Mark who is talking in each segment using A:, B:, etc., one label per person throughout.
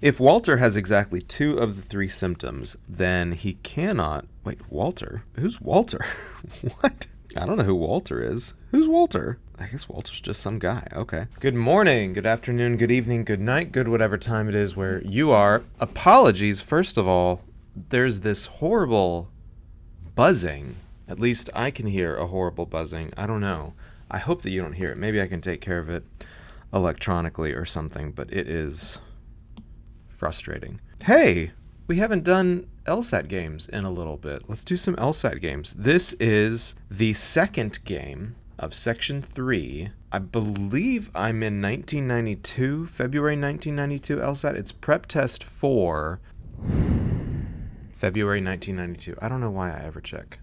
A: If Walter has exactly 2 of the 3 symptoms, then he cannot... Wait, Walter? Who's Walter? What? I don't know who Walter is. Who's Walter? I guess Walter's just some guy. Okay. Good morning, good afternoon, good evening, good night, good whatever time it is where you are. Apologies, first of all. There's this horrible buzzing. At least I can hear a horrible buzzing. I don't know. I hope that you don't hear it. Maybe I can take care of it electronically or something, but it is frustrating. Hey, we haven't done LSAT games in a little bit. Let's do some LSAT games. This is the second game of Section 3. I believe I'm in 1992, February 1992 LSAT. It's PrepTest 4, February 1992. I don't know why I ever check.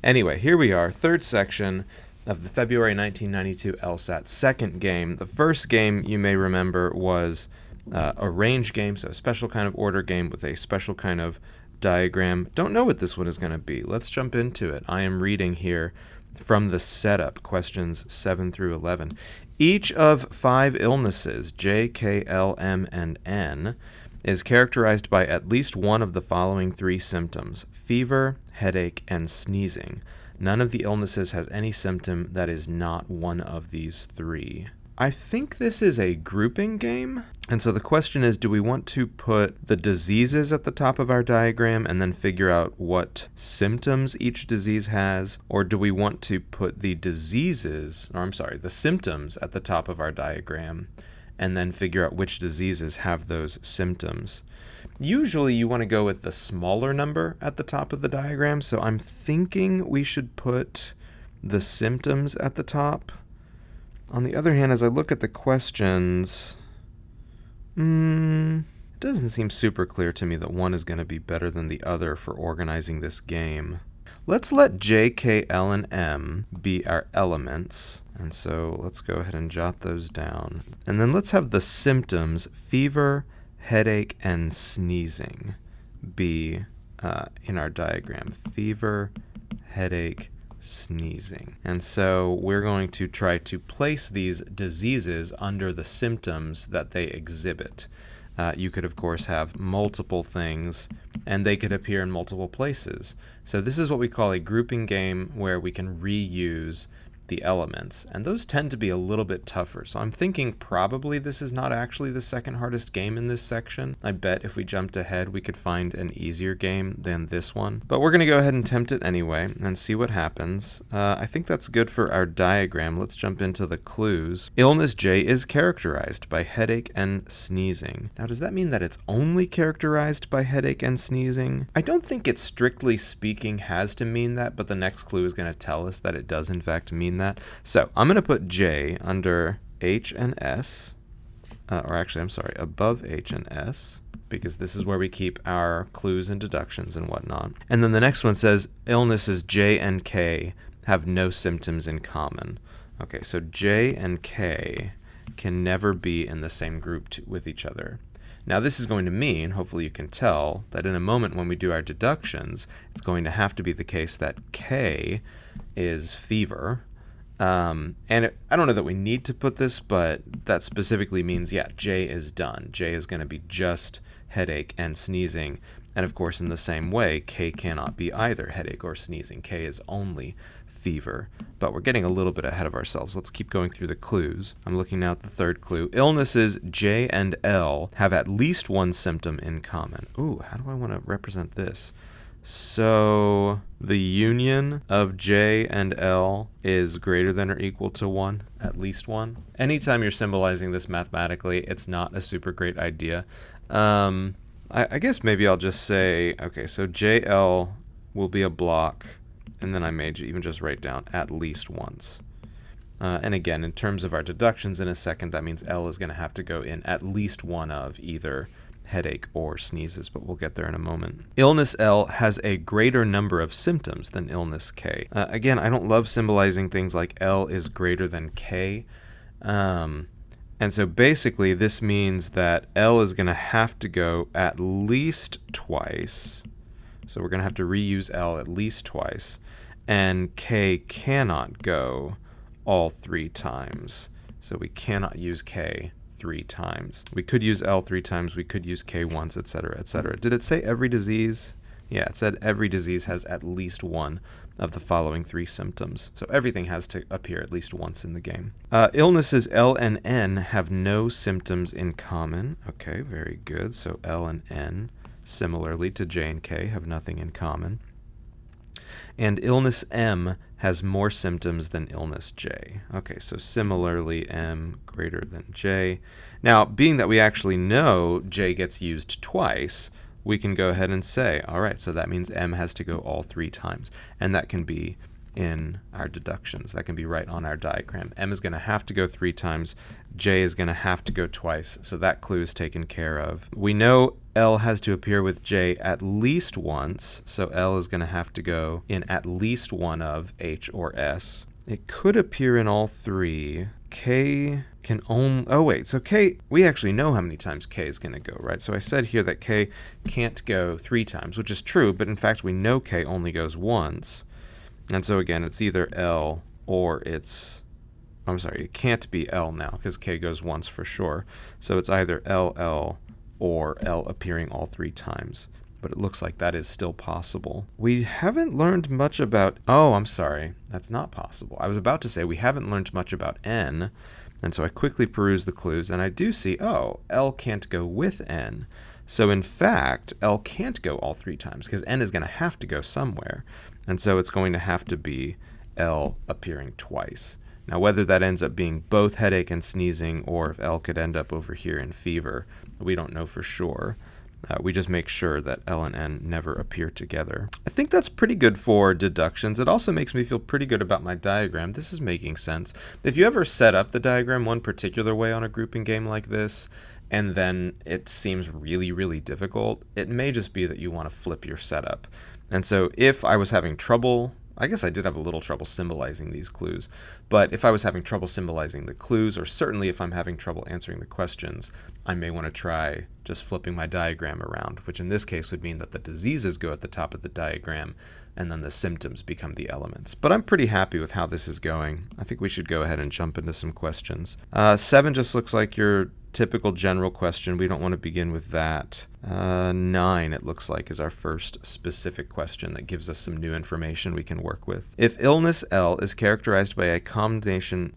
A: Anyway, here we are, third section of the February 1992 LSAT, second game. The first game, you may remember, was a range game, so a special kind of order game with a special kind of diagram. Don't know what this one is going to be. Let's jump into it. I am reading here from the setup, questions 7 through 11. Each of 5 illnesses, J, K, L, M, and N, is characterized by at least one of the following 3 symptoms: fever, headache, and sneezing. None of the illnesses has any symptom that is not one of these 3. I think this is a grouping game. And so the question is, do we want to put the diseases at the top of our diagram and then figure out what symptoms each disease has? Or do we want to put the the symptoms at the top of our diagram and then figure out which diseases have those symptoms? Usually you want to go with the smaller number at the top of the diagram, so I'm thinking we should put the symptoms at the top. On the other hand, as I look at the questions, it doesn't seem super clear to me that one is going to be better than the other for organizing this game. Let's let J, K, L, and M be our elements. And so let's go ahead and jot those down. And then let's have the symptoms, fever, headache, and sneezing, be in our diagram. Fever, headache, sneezing. And so we're going to try to place these diseases under the symptoms that they exhibit. You could, of course, have multiple things, and they could appear in multiple places. So this is what we call a grouping game, where we can reuse the elements, and those tend to be a little bit tougher. So I'm thinking probably this is not actually the second hardest game in this section. I bet if we jumped ahead we could find an easier game than this one, but we're going to go ahead and attempt it anyway and see what happens. I think that's good for our diagram. Let's jump into the clues. Illness J is characterized by headache and sneezing. Now, does that mean that it's only characterized by headache and sneezing? I don't think it, strictly speaking, has to mean that, but the next clue is going to tell us that it does in fact mean that. So I'm going to put J under H and S, above H and S, because this is where we keep our clues and deductions and whatnot. And then the next one says illnesses J and K have no symptoms in common. Okay, so J and K can never be in the same group with each other. Now this is going to mean, hopefully you can tell, that in a moment when we do our deductions, it's going to have to be the case that K is fever. I don't know that we need to put this, but that specifically means, yeah, J is done. J is going to be just headache and sneezing. And of course, in the same way, K cannot be either headache or sneezing. K is only fever. But we're getting a little bit ahead of ourselves. Let's keep going through the clues. I'm looking now at the third clue. Illnesses J and L have at least one symptom in common. Ooh, how do I want to represent this? So the union of J and L is greater than or equal to 1, at least 1. Anytime you're symbolizing this mathematically, it's not a super great idea. I guess maybe I'll just say, okay, so JL will be a block, and then I may even just write down at least once. And again, in terms of our deductions in a second, that means L is going to have to go in at least one of either headache or sneezes, but we'll get there in a moment. Illness L has a greater number of symptoms than illness K. Again, I don't love symbolizing things like L is greater than K. And so basically this means that L is going to have to go at least twice. So we're going to have to reuse L at least twice. And K cannot go all 3 times. So we cannot use K 3 times. We could use L 3 times, we could use K once, etc., etc. Did it say every disease? Yeah, it said every disease has at least one of the following 3 symptoms. So everything has to appear at least once in the game. Illnesses L and N have no symptoms in common. Okay, very good. So L and N, similarly to J and K, have nothing in common. And illness M has more symptoms than illness J. Okay, so similarly, M greater than J. Now, being that we actually know J gets used twice, we can go ahead and say, all right, so that means M has to go all 3 times. And that can be in our deductions. That can be right on our diagram. M is going to have to go 3 times. J is going to have to go twice. So that clue is taken care of. We know L has to appear with J at least once. So L is going to have to go in at least one of H or S. It could appear in all 3. K can only... Oh, wait. So K, we actually know how many times K is going to go, right? So I said here that K can't go 3 times, which is true. But in fact, we know K only goes once. And so again, it's either L or it's... I'm sorry, it can't be L now because K goes once for sure. So it's either LL or L appearing all 3 times. But it looks like that is still possible. We haven't learned much about... Oh, I'm sorry. That's not possible. I was about to say we haven't learned much about N. And so I quickly peruse the clues, and I do see, oh, L can't go with N. So in fact, L can't go all 3 times because N is going to have to go somewhere. And so it's going to have to be L appearing twice. Now, whether that ends up being both headache and sneezing, or if L could end up over here in fever, we don't know for sure. We just make sure that L and N never appear together. I think that's pretty good for deductions. It also makes me feel pretty good about my diagram. This is making sense. If you ever set up the diagram one particular way on a grouping game like this, and then it seems really, really difficult, it may just be that you want to flip your setup. And so if I was having trouble, I guess I did have a little trouble symbolizing these clues, but if I was having trouble symbolizing the clues, or certainly if I'm having trouble answering the questions, I may want to try just flipping my diagram around, which in this case would mean that the diseases go at the top of the diagram, and then the symptoms become the elements. But I'm pretty happy with how this is going. I think we should go ahead and jump into some questions. 7 just looks like your typical general question. We don't want to begin with that. 9, it looks like, is our first specific question that gives us some new information we can work with. If illness L is characterized by a combination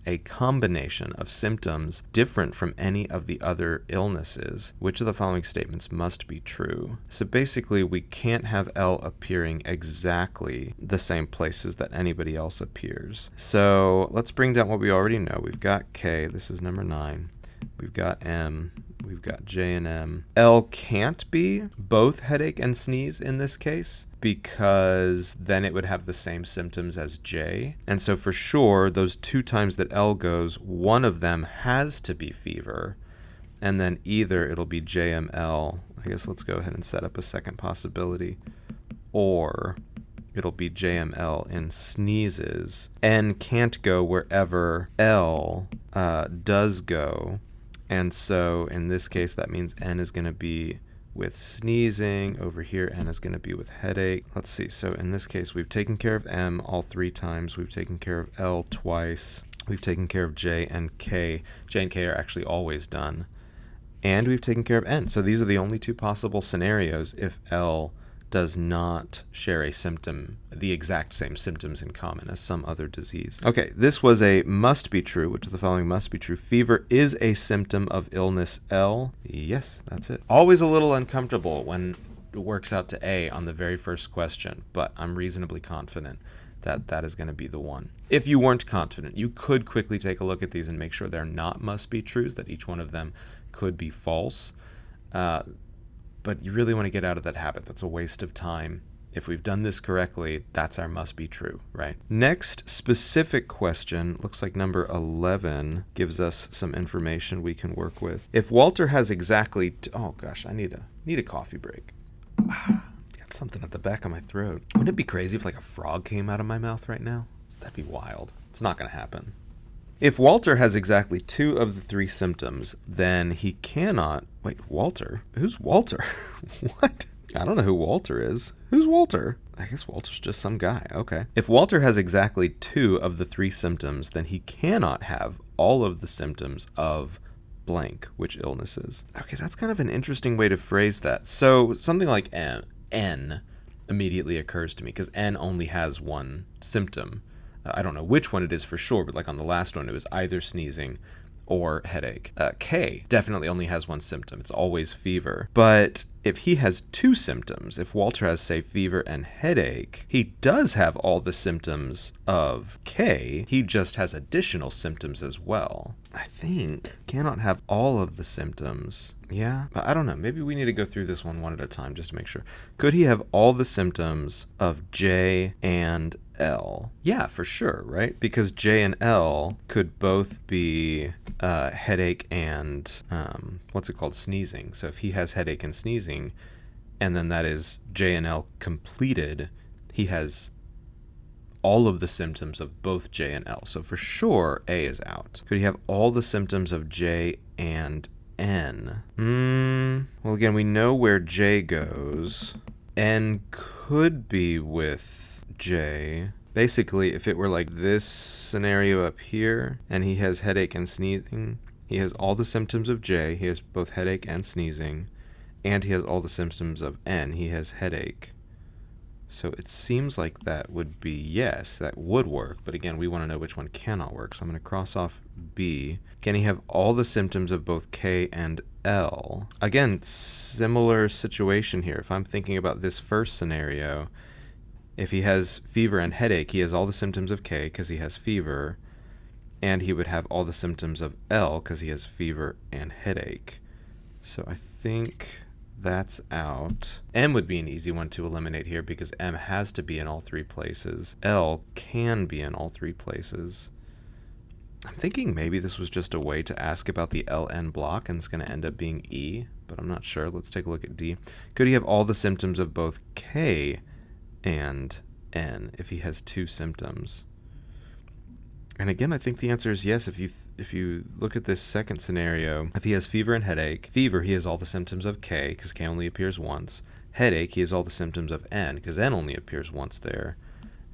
A: of symptoms different from any of the other illnesses, which of the following statements must be true? So basically, we can't have L appearing exactly the same places that anybody else appears. So let's bring down what we already know. We've got K. This is number 9. We've got M, we've got J and M. L can't be both headache and sneeze in this case because then it would have the same symptoms as J. And so for sure, those 2 times that L goes, one of them has to be fever. And then either it'll be JML, I guess let's go ahead and set up a second possibility, or it'll be JML in sneezes. N can't go wherever L does go. And so in this case, that means N is going to be with sneezing. Over here, N is going to be with headache. Let's see. So in this case, we've taken care of M all 3 times. We've taken care of L twice. We've taken care of J and K. J and K are actually always done. And we've taken care of N. So these are the only 2 possible scenarios if L does not share a symptom, the exact same symptoms in common as some other disease. Okay, this was a must be true, which of the following must be true. Fever is a symptom of illness L. Yes, that's it. Always a little uncomfortable when it works out to A on the very first question, but I'm reasonably confident that that is going to be the one. If you weren't confident, you could quickly take a look at these and make sure they're not must be trues, that each one of them could be false. But you really want to get out of that habit. That's a waste of time. If we've done this correctly, that's our must be true, right? Next specific question, looks like number 11, gives us some information we can work with. If Walter has exactly... oh gosh, I need a coffee break. Got something at the back of my throat. Wouldn't it be crazy if like a frog came out of my mouth right now? That'd be wild. It's not going to happen. If Walter has exactly 2 of the 3 symptoms, then he cannot... Wait, Walter? Who's Walter? What? I don't know who Walter is. Who's Walter? I guess Walter's just some guy. Okay. If Walter has exactly 2 of the 3 symptoms, then he cannot have all of the symptoms of blank, which illnesses. Okay, that's kind of an interesting way to phrase that. So something like N immediately occurs to me because N only has one symptom. I don't know which one it is for sure, but like on the last one, it was either sneezing or headache. K definitely only has one symptom. It's always fever. But if he has two symptoms, if Walter has, say, fever and headache, he does have all the symptoms of K. He just has additional symptoms as well. I think cannot have all of the symptoms. Yeah, I don't know. Maybe we need to go through this one at a time just to make sure. Could he have all the symptoms of J and L? Yeah, for sure, right? Because J and L could both be headache and sneezing. So if he has headache and sneezing, and then that is J and L completed, he has all of the symptoms of both J and L. So for sure, A is out. Could he have all the symptoms of J and N? Well, again, we know where J goes. N could be with J. Basically, if it were like this scenario up here, and he has headache and sneezing, he has all the symptoms of J, he has both headache and sneezing, and he has all the symptoms of N, he has headache. So it seems like that would be yes, that would work, but again, we want to know which one cannot work, so I'm going to cross off B. Can he have all the symptoms of both K and L? Again, similar situation here. If I'm thinking about this first scenario, if he has fever and headache, he has all the symptoms of K because he has fever, and he would have all the symptoms of L because he has fever and headache. So I think that's out. M would be an easy one to eliminate here because M has to be in all three places. L can be in all three places. I'm thinking maybe this was just a way to ask about the LN block and it's going to end up being E, but I'm not sure. Let's take a look at D. Could he have all the symptoms of both K and N if he has two symptoms? And again, I think the answer is yes. If you look at this second scenario, if he has fever and headache, fever, he has all the symptoms of K because K only appears once. Headache, he has all the symptoms of N because N only appears once there.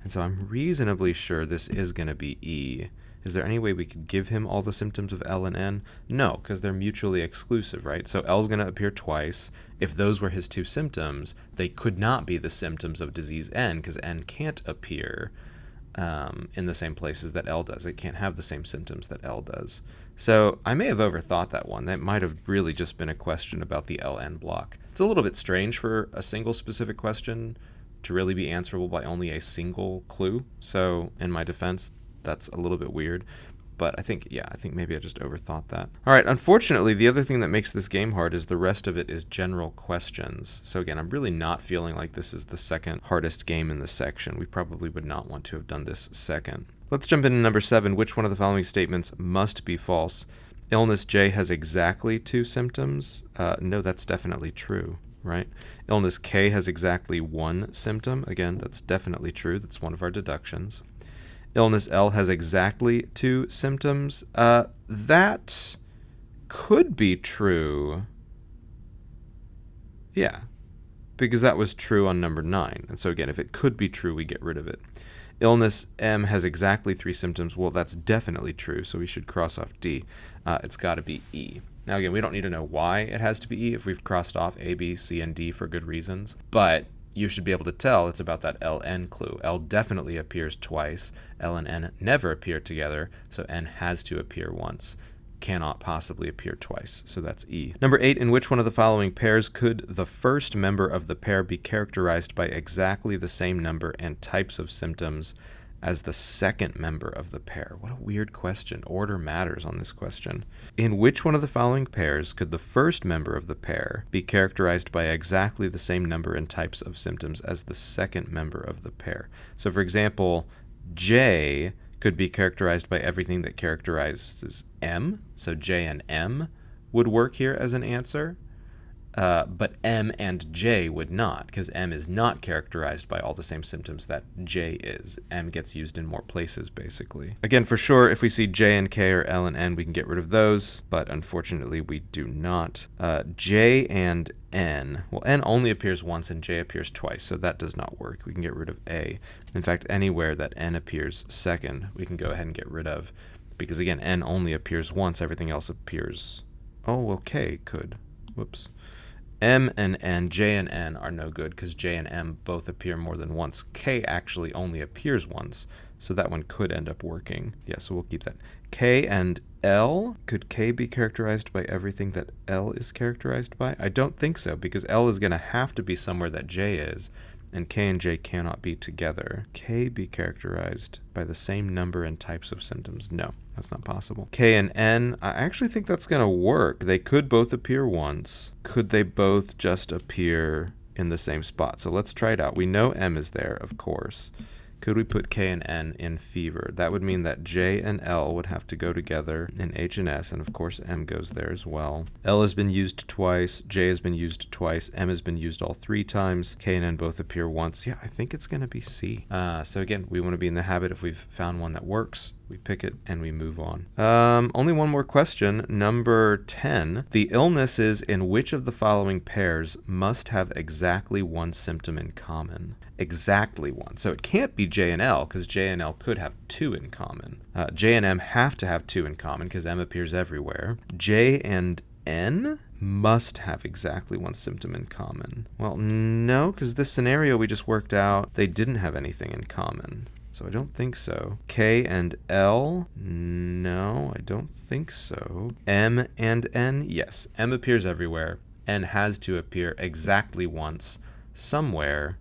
A: And so I'm reasonably sure this is going to be E. Is there any way we could give him all the symptoms of L and N? No, because they're mutually exclusive, right? So L is going to appear twice. If those were his two symptoms, they could not be the symptoms of disease N because N can't appear in the same places that L does. It can't have the same symptoms that L does. So I may have overthought that one. That might have really just been a question about the LN block. It's a little bit strange for a single specific question to really be answerable by only a single clue. So in my defense, that's a little bit weird. But I think maybe I just overthought that. All right, unfortunately, the other thing that makes this game hard is the rest of it is general questions. So again, I'm really not feeling like this is the second hardest game in the section. We probably would not want to have done this second. Let's jump into number 7. Which one of the following statements must be false? Illness J has exactly two symptoms. No, that's definitely true, right? Illness K has exactly one symptom. Again, that's definitely true. That's one of our deductions. Illness L has exactly two symptoms. That could be true. Yeah, because that was true on number 9. And so again, if it could be true, we get rid of it. Illness M has exactly 3 symptoms. Well, that's definitely true, so we should cross off D. It's got to be E. Now again, we don't need to know why it has to be E if we've crossed off A, B, C, and D for good reasons. But you should be able to tell it's about that LN clue. L definitely appears twice. L and N never appear together, so N has to appear once. Cannot possibly appear twice, so that's E. Number 8, in which one of the following pairs could the first member of the pair be characterized by exactly the same number and types of symptoms as the second member of the pair? What a weird question. Order matters on this question. In which one of the following pairs could the first member of the pair be characterized by exactly the same number and types of symptoms as the second member of the pair? So for example, J could be characterized by everything that characterizes M. So J and M would work here as an answer. But M and J would not, because M is not characterized by all the same symptoms that J is. M gets used in more places, basically. Again, for sure, if we see J and K or L and N, we can get rid of those, but unfortunately, we do not. J and N. Well, N only appears once and J appears twice, so that does not work. We can get rid of A. In fact, anywhere that N appears second, we can go ahead and get rid of, because again, N only appears once, everything else appears Oh, well, K could. Whoops. M and N, J and N are no good because J and M both appear more than once. K actually only appears once, so that one could end up working. Yeah, so we'll keep that. K and L, could K be characterized by everything that L is characterized by? I don't think so, because L is going to have to be somewhere that J is, and K and J cannot be together. K be characterized by the same number and types of symptoms? No, that's not possible. K and N, I actually think that's going to work. They could both appear once. Could they both just appear in the same spot? So let's try it out. We know M is there, of course. Could we put K and N in fever? That would mean that J and L would have to go together in H and S, and of course M goes there as well. L has been used twice, J has been used twice, M has been used all 3 times, K and N both appear once. Yeah, I think it's going to be C. So again, we want to be in the habit, if we've found one that works, we pick it and we move on. Only one more question. Number 10. The illnesses in which of the following pairs must have exactly one symptom in common? Exactly one. So it can't be J and L, because J and L could have 2 in common. J and M have to have 2 in common because M appears everywhere. J and N must have exactly one symptom in common. Well, no, because this scenario we just worked out, they didn't have anything in common. So I don't think so. K and L? No, I don't think so. M and N? Yes. M appears everywhere. N has to appear exactly once somewhere.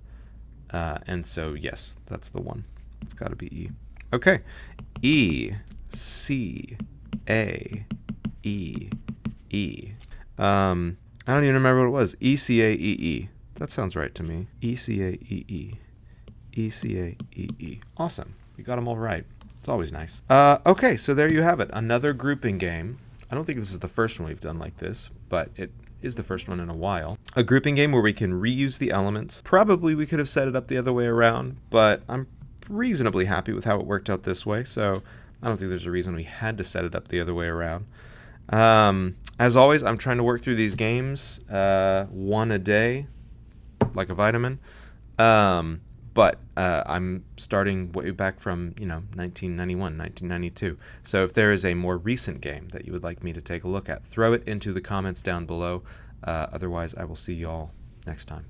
A: And so, yes, that's the one. It's got to be E. Okay. E, C, A, E, E. I don't even remember what it was. E, C, A, E, E. That sounds right to me. E, C, A, E, E. E, C, A, E, E. Awesome. We got them all right. It's always nice. Okay, so there you have it. Another grouping game. I don't think this is the first one we've done like this, but it is the first one in a while. A grouping game where we can reuse the elements. Probably we could have set it up the other way around, but I'm reasonably happy with how it worked out this way, so I don't think there's a reason we had to set it up the other way around. As always, I'm trying to work through these games one a day, like a vitamin. But I'm starting way back from, 1991, 1992. So if there is a more recent game that you would like me to take a look at, throw it into the comments down below. Otherwise, I will see you all next time.